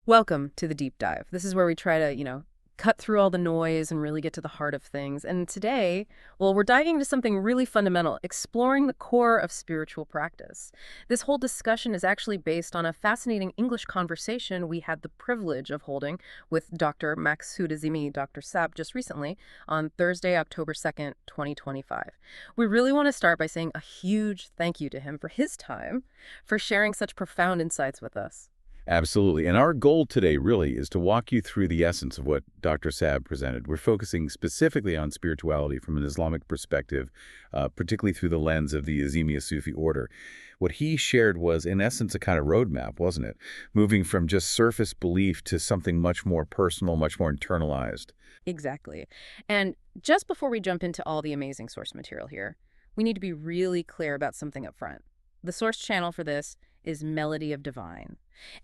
Welcome to the deep dive. This is where we try to, cut through all the noise and really get to the heart of things. And today, well, we're diving into something really fundamental, exploring the core of spiritual practice. This whole discussion is actually based on a fascinating English conversation we had the privilege of holding with Dr. Maqsood Azeemi, Dr. Saab, just recently on Thursday, October 2nd, 2025. We really want to start by saying a huge thank you to him for his time, for sharing such profound insights with us. Absolutely. And our goal today really is to walk you through the essence of what Dr. Saab presented. We're focusing specifically on spirituality from an Islamic perspective, particularly through the lens of the Azemiya Sufi order. What he shared was, in essence, a kind of roadmap, wasn't it? Moving from just surface belief to something much more personal, much more internalized. Exactly. And just before we jump into all the amazing source material here, we need to be really clear about something up front. The source channel for this is Melody of Divine.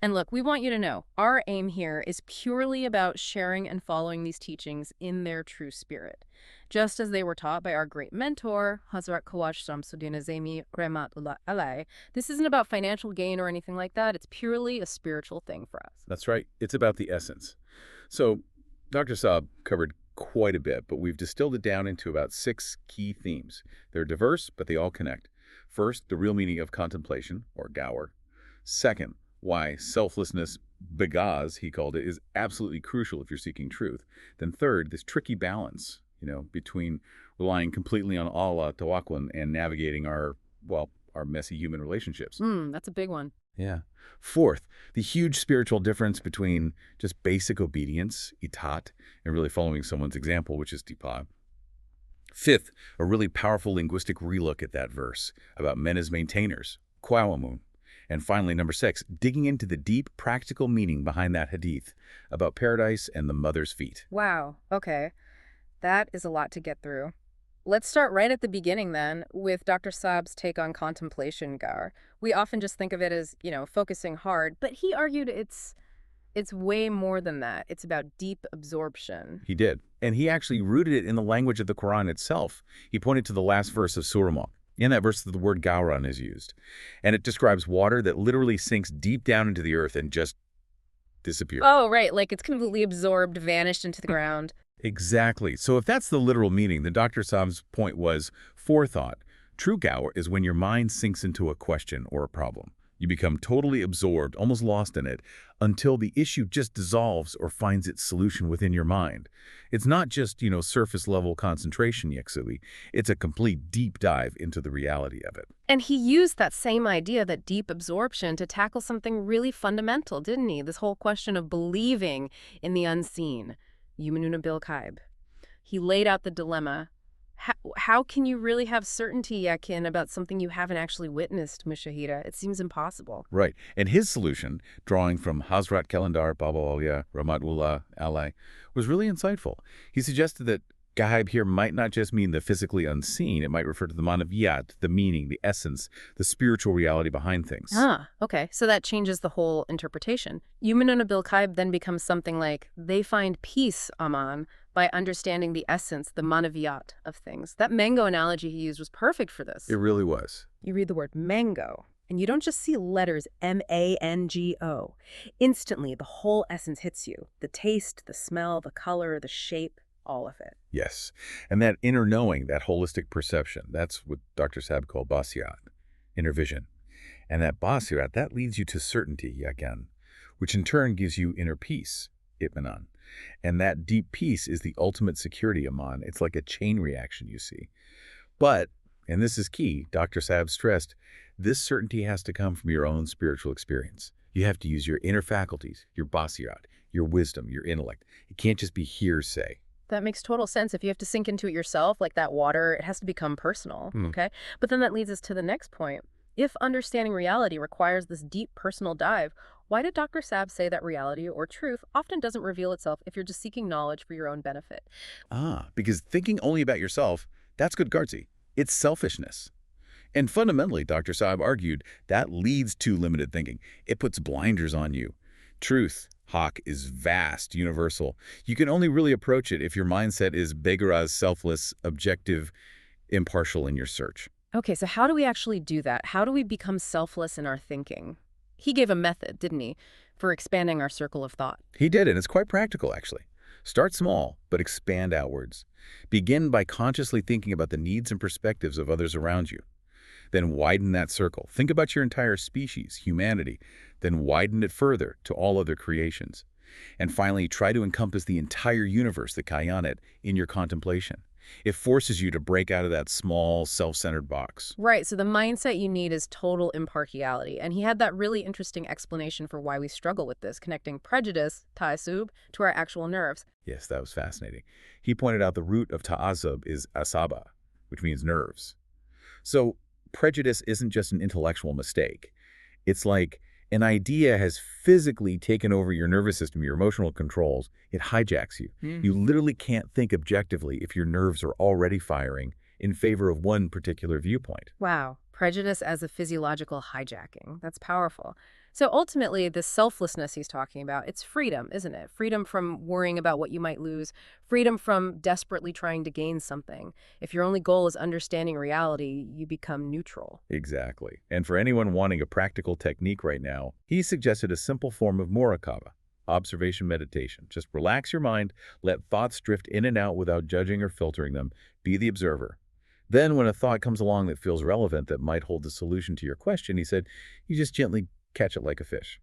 And look, we want you to know, our aim here is purely about sharing and following these teachings in their true spirit, just as they were taught by our great mentor, Hazrat Khawaja Shamsuddin Azeemi Rahmatullah Alayh. This isn't about financial gain or anything like that. It's purely a spiritual thing for us. That's right. It's about the essence. So Dr. Saab covered quite a bit, but we've distilled it down into about 6 key themes. They're diverse, but they all connect. First, the real meaning of contemplation, or Gaur. Second, why selflessness, begaz, he called it, is absolutely crucial if you're seeking truth. Then third, this tricky balance, between relying completely on Allah, tawakkul, and navigating our messy human relationships. That's a big one. Yeah. Fourth, the huge spiritual difference between just basic obedience, itat, and really following someone's example, which is tipa. Fifth, a really powerful linguistic relook at that verse about men as maintainers, qawamun. And finally, number 6, digging into the deep practical meaning behind that hadith about paradise and the mother's feet. Wow. Okay. That is a lot to get through. Let's start right at the beginning then with Dr. Saab's take on contemplation, Gaur. We often just think of it as, focusing hard, but he argued it's way more than that. It's about deep absorption. He did. And he actually rooted it in the language of the Quran itself. He pointed to the last verse of Surah Mulk. In that verse, the word gauran is used. And it describes water that literally sinks deep down into the earth and just disappears. Oh, right. Like it's completely absorbed, vanished into the ground. Exactly. So if that's the literal meaning, then Dr. Saab's point was forethought. True Gaur is when your mind sinks into a question or a problem. You become totally absorbed, almost lost in it, until the issue just dissolves or finds its solution within your mind. It's not just, surface-level concentration, Yaksui. It's a complete deep dive into the reality of it. And he used that same idea, that deep absorption, to tackle something really fundamental, didn't he? This whole question of believing in the unseen. Yuminuna bil Kaib. He laid out the dilemma. How can you really have certainty, Yakin, about something you haven't actually witnessed, Mushahida? It seems impossible. Right. And his solution, drawing from Hazrat Kalendar Baba Awliya Rahmatullah Alayh, was really insightful. He suggested that Gaib here might not just mean the physically unseen. It might refer to the manaviyat, the meaning, the essence, the spiritual reality behind things. Okay. So that changes the whole interpretation. Yuminuna bil Kaib then becomes something like, they find peace, Aman, by understanding the essence, the manaviyat of things. That mango analogy he used was perfect for this. It really was. You read the word mango, and you don't just see letters M-A-N-G-O. Instantly, the whole essence hits you. The taste, the smell, the color, the shape, all of it. Yes. And that inner knowing, that holistic perception, that's what Dr. Saab called basirat, inner vision. And that basirat, that leads you to certainty, yagan, which in turn gives you inner peace, itminan. And that deep peace is the ultimate security, Aman. It's like a chain reaction, you see. But, and this is key, Dr. Saab stressed, this certainty has to come from your own spiritual experience. You have to use your inner faculties, your basirat, your wisdom, your intellect. It can't just be hearsay. That makes total sense. If you have to sink into it yourself, like that water, it has to become personal, okay? But then that leads us to the next point. If understanding reality requires this deep personal dive, why did Dr. Saab say that reality or truth often doesn't reveal itself if you're just seeking knowledge for your own benefit? Because thinking only about yourself, that's good guardsy. It's selfishness. And fundamentally, Dr. Saab argued, that leads to limited thinking. It puts blinders on you. Truth, Hawk, is vast, universal. You can only really approach it if your mindset is begaraz, selfless, objective, impartial in your search. Okay, so how do we actually do that? How do we become selfless in our thinking? He gave a method, didn't he? for expanding our circle of thought. He did, and it's quite practical, actually. Start small, but expand outwards. Begin by consciously thinking about the needs and perspectives of others around you. Then widen that circle. Think about your entire species, humanity. Then widen it further to all other creations. And finally, try to encompass the entire universe, the kayanat, in your contemplation. It forces you to break out of that small, self-centered box. Right, so the mindset you need is total impartiality. And he had that really interesting explanation for why we struggle with this, connecting prejudice, ta'asub, to our actual nerves. Yes, that was fascinating. He pointed out the root of ta'asub is asaba, which means nerves. So prejudice isn't just an intellectual mistake. It's like an idea has physically taken over your nervous system, your emotional controls. It hijacks you. You literally can't think objectively if your nerves are already firing in favor of one particular viewpoint. Wow, prejudice as a physiological hijacking. That's powerful. So ultimately, this selflessness he's talking about, it's freedom, isn't it? Freedom from worrying about what you might lose, freedom from desperately trying to gain something. If your only goal is understanding reality, you become neutral. Exactly. And for anyone wanting a practical technique right now, he suggested a simple form of muraqabah, observation meditation. Just relax your mind, let thoughts drift in and out without judging or filtering them. Be the observer. Then when a thought comes along that feels relevant, that might hold the solution to your question, he said, you just gently catch it like a fish.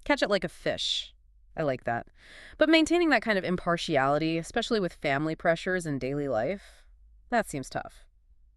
Catch it like a fish. I like that. But maintaining that kind of impartiality, especially with family pressures and daily life, that seems tough.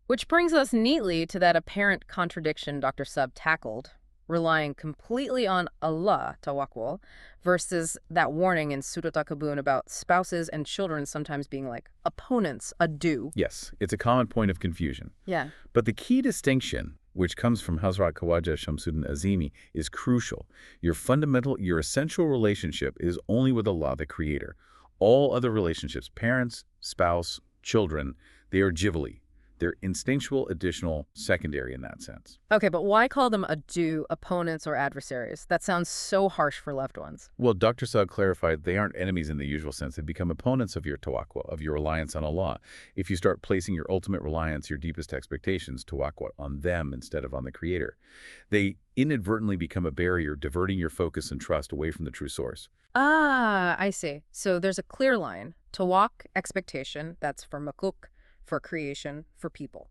Which brings us neatly to that apparent contradiction Dr. Sub tackled, relying completely on Allah, tawakkul, versus that warning in Surah Takabun about spouses and children sometimes being like opponents, ado. Yes, it's a common point of confusion. Yeah. But the key distinction, which comes from Hazrat Khawaja Shamsuddin Azimi, is crucial. Your essential relationship is only with Allah, the Creator. All other relationships, parents, spouse, children, they are jibali. They're instinctual, additional, secondary in that sense. Okay, but why call them ado, opponents, or adversaries? That sounds so harsh for loved ones. Well, Dr. Saad clarified they aren't enemies in the usual sense. They become opponents of your tawakkul, of your reliance on Allah. If you start placing your ultimate reliance, your deepest expectations, tawakkul, on them instead of on the Creator, they inadvertently become a barrier, diverting your focus and trust away from the true source. Ah, I see. So there's a clear line. Tawak, expectation, that's for makuk, for creation, for people.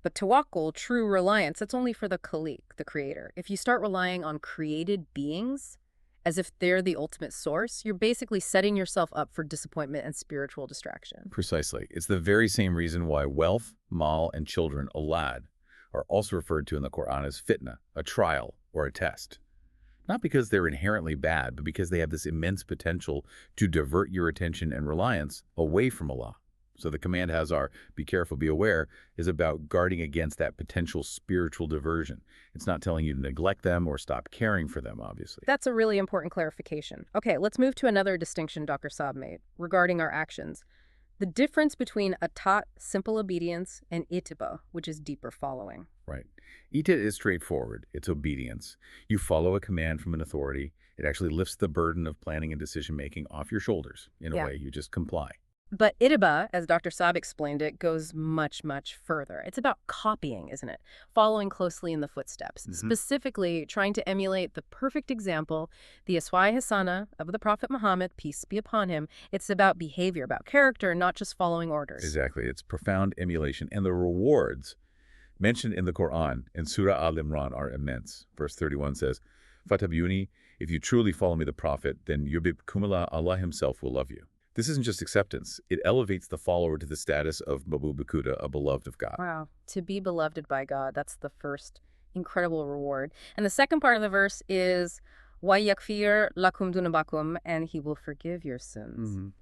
But tawakkul, true reliance, that's only for the khaliq, the creator. If you start relying on created beings as if they're the ultimate source, you're basically setting yourself up for disappointment and spiritual distraction. Precisely. It's the very same reason why wealth, mal, and children, awlad, are also referred to in the Quran as fitna, a trial or a test. Not because they're inherently bad, but because they have this immense potential to divert your attention and reliance away from Allah. So the command Hazar, be careful, be aware, is about guarding against that potential spiritual diversion. It's not telling you to neglect them or stop caring for them, obviously. That's a really important clarification. Okay, let's move to another distinction Dr. Saab made regarding our actions. The difference between atat, simple obedience, and itiba, which is deeper following. Right. Ita is straightforward. It's obedience. You follow a command from an authority. It actually lifts the burden of planning and decision-making off your shoulders. In a way, you just comply. But itiba, as Dr. Saab explained it, goes much, much further. It's about copying, isn't it? Following closely in the footsteps, specifically trying to emulate the perfect example, the Aswai Hasana of the Prophet Muhammad, peace be upon him. It's about behavior, about character, not just following orders. Exactly. It's profound emulation. And the rewards mentioned in the Quran in Surah Al-Imran are immense. Verse 31 says, Fatabuni, if you truly follow me, the Prophet, then yubibkumullah, Allah himself will love you. This isn't just acceptance. It elevates the follower to the status of Babu Bakuda, a beloved of God. Wow. To be beloved by God, that's the first incredible reward. And the second part of the verse is, وَيَكْفِرْ لَكُمْ دُنُوبَكُمْ, and he will forgive your sins.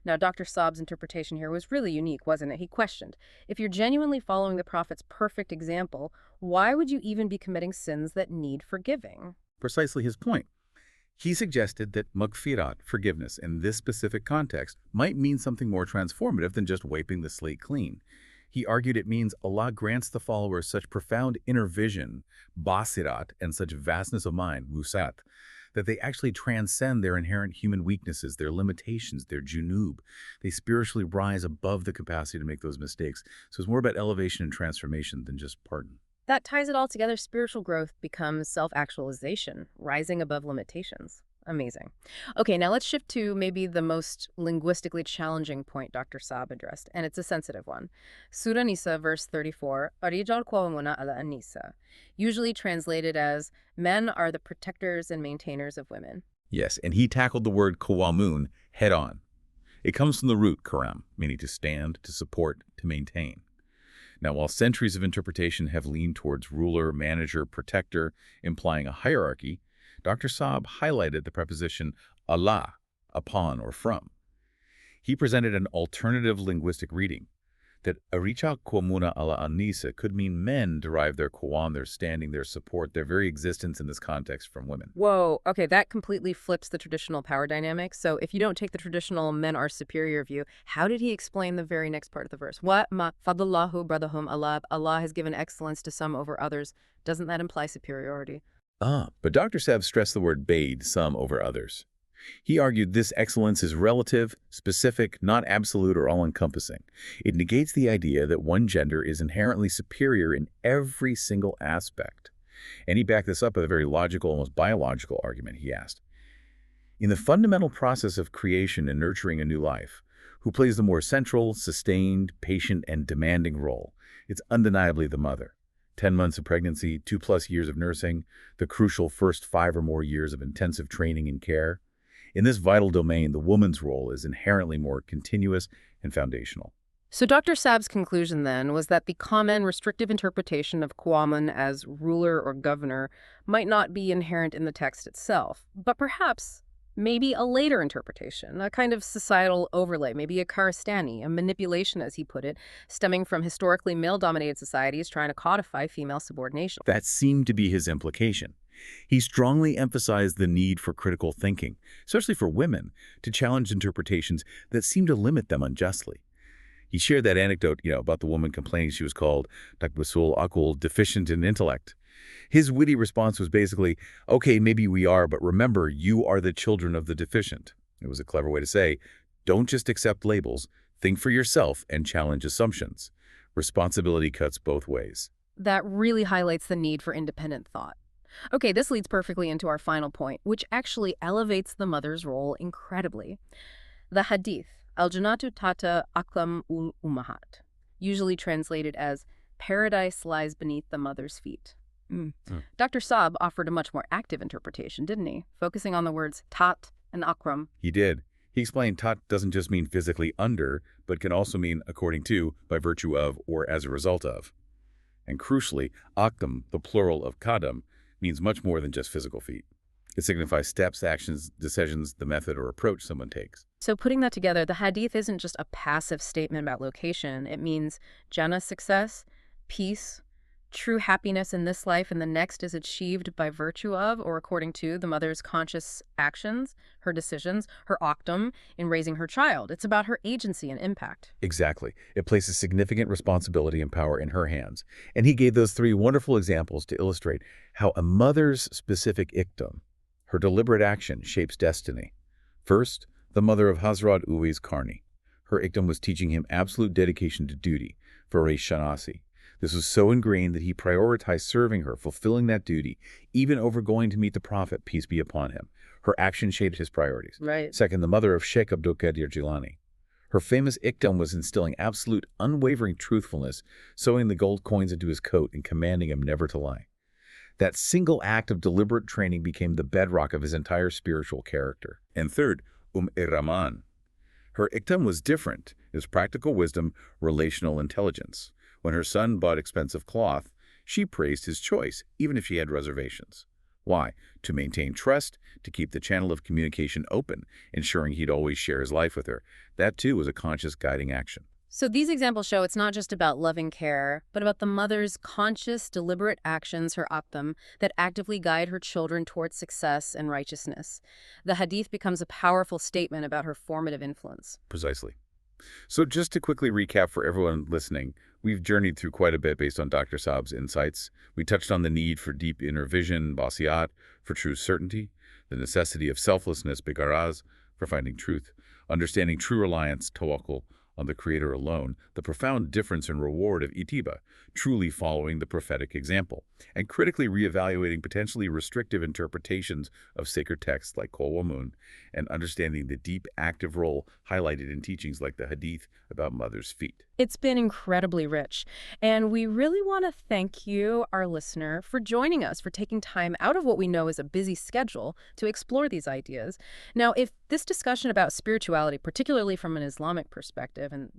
Now, Dr. Saab's interpretation here was really unique, wasn't it? He questioned, if you're genuinely following the Prophet's perfect example, why would you even be committing sins that need forgiving? Precisely his point. He suggested that maghfirat, forgiveness, in this specific context, might mean something more transformative than just wiping the slate clean. He argued it means Allah grants the follower such profound inner vision, basirat, and such vastness of mind, wusat, that they actually transcend their inherent human weaknesses, their limitations, their junub. They spiritually rise above the capacity to make those mistakes. So it's more about elevation and transformation than just pardon. That ties it all together. Spiritual growth becomes self-actualization, rising above limitations. Amazing. Okay, now let's shift to maybe the most linguistically challenging point Dr. Saab addressed, and it's a sensitive one. Surah Nisa, verse 34, "Arijal qawwamuna ala an-nisa," usually translated as, "Men are the protectors and maintainers of women." Yes, and he tackled the word kawamun head on. It comes from the root karam, meaning to stand, to support, to maintain. Now, while centuries of interpretation have leaned towards ruler, manager, protector, implying a hierarchy, Dr. Saab highlighted the preposition Allah, upon or from. He presented an alternative linguistic reading that Aricha Kwamuna ala Anisa could mean men derive their kwam, their standing, their support, their very existence in this context from women. Whoa, okay, that completely flips the traditional power dynamic. So if you don't take the traditional men are superior view, how did he explain the very next part of the verse? What ma fadallahu bradahum Allah, Allah has given excellence to some over others. Doesn't that imply superiority? But Dr. Saab stressed the word bade, some over others. He argued this excellence is relative, specific, not absolute or all-encompassing. It negates the idea that one gender is inherently superior in every single aspect. And he backed this up with a very logical, almost biological argument. He asked, in the fundamental process of creation and nurturing a new life, who plays the more central, sustained, patient, and demanding role? It's undeniably the mother. 10 months of pregnancy, 2+ years of nursing, the crucial first 5 or more years of intensive training and care. In this vital domain, the woman's role is inherently more continuous and foundational. So Dr. Saab's conclusion then was that the common restrictive interpretation of Kwaman as ruler or governor might not be inherent in the text itself, but perhaps maybe a later interpretation, a kind of societal overlay, maybe a Karastani, a manipulation, as he put it, stemming from historically male-dominated societies trying to codify female subordination. That seemed to be his implication. He strongly emphasized the need for critical thinking, especially for women, to challenge interpretations that seem to limit them unjustly. He shared that anecdote, about the woman complaining she was called Takbasul Akul, deficient in intellect. His witty response was basically, okay, maybe we are, but remember, you are the children of the deficient. It was a clever way to say, don't just accept labels, think for yourself and challenge assumptions. Responsibility cuts both ways. That really highlights the need for independent thought. Okay, this leads perfectly into our final point, which actually elevates the mother's role incredibly. The hadith, Al-Jannatu Tata Aklam ul Ummahat, usually translated as, paradise lies beneath the mother's feet. Dr. Saab offered a much more active interpretation, didn't he? Focusing on the words tat and akram. He did. He explained tat doesn't just mean physically under, but can also mean according to, by virtue of, or as a result of. And crucially, akdam, the plural of kadam, means much more than just physical feet. It signifies steps, actions, decisions, the method or approach someone takes. So putting that together, the hadith isn't just a passive statement about location. It means Jannah success, peace, true happiness in this life and the next is achieved by virtue of or according to the mother's conscious actions, her decisions, her octum in raising her child. It's about her agency and impact. Exactly. It places significant responsibility and power in her hands. And he gave those 3 wonderful examples to illustrate how a mother's specific ikdam, her deliberate action, shapes destiny. First, the mother of Hazrat Uwais Karni. Her ikdam was teaching him absolute dedication to duty, for Shanasi. This was so ingrained that he prioritized serving her, fulfilling that duty, even over going to meet the Prophet, peace be upon him. Her action shaped his priorities. Right. Second, the mother of Sheikh Abdul Qadir Jilani. Her famous ikdam was instilling absolute, unwavering truthfulness, sewing the gold coins into his coat and commanding him never to lie. That single act of deliberate training became the bedrock of his entire spiritual character. And third, Rahman. Her ikdam was different. It was practical wisdom, relational intelligence. When her son bought expensive cloth, she praised his choice, even if she had reservations. Why? To maintain trust, to keep the channel of communication open, ensuring he'd always share his life with her. That, too, was a conscious guiding action. So these examples show it's not just about loving care, but about the mother's conscious, deliberate actions, her optum, that actively guide her children towards success and righteousness. The hadith becomes a powerful statement about her formative influence. Precisely. So just to quickly recap for everyone listening, we've journeyed through quite a bit based on Dr. Saab's insights. We touched on the need for deep inner vision, basiyat, for true certainty, the necessity of selflessness, bigaraz, for finding truth, understanding true reliance, tawakkul, on the Creator alone, the profound difference in reward of itiba, truly following the prophetic example, and critically reevaluating potentially restrictive interpretations of sacred texts like Kol Wamun, and understanding the deep active role highlighted in teachings like the Hadith about mother's feet. It's been incredibly rich, and we really want to thank you, our listener, for joining us, for taking time out of what we know is a busy schedule to explore these ideas. Now, if this discussion about spirituality, particularly from an Islamic perspective and,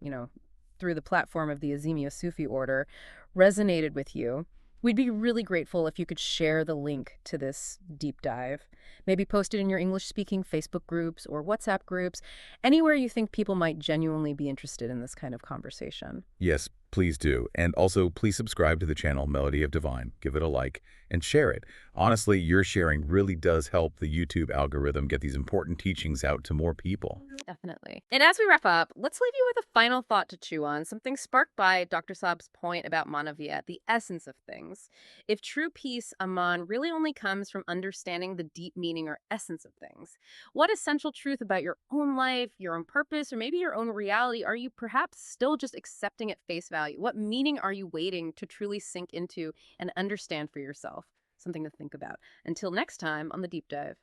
through the platform of the Azeemi Sufi order, resonated with you, we'd be really grateful if you could share the link to this deep dive. Maybe post it in your English-speaking Facebook groups or WhatsApp groups, anywhere you think people might genuinely be interested in this kind of conversation. Yes, please do. And also, please subscribe to the channel Melody of Divine, give it a like, and share it. Honestly, your sharing really does help the YouTube algorithm get these important teachings out to more people. Definitely. And as we wrap up, let's leave you with a final thought to chew on, something sparked by Dr. Saab's point about manaviyat, the essence of things. If true peace, Aman, really only comes from understanding the deep meaning or essence of things, what essential truth about your own life, your own purpose, or maybe your own reality are you perhaps still just accepting at face value? What meaning are you waiting to truly sink into and understand for yourself? Something to think about. Until next time on The Deep Dive.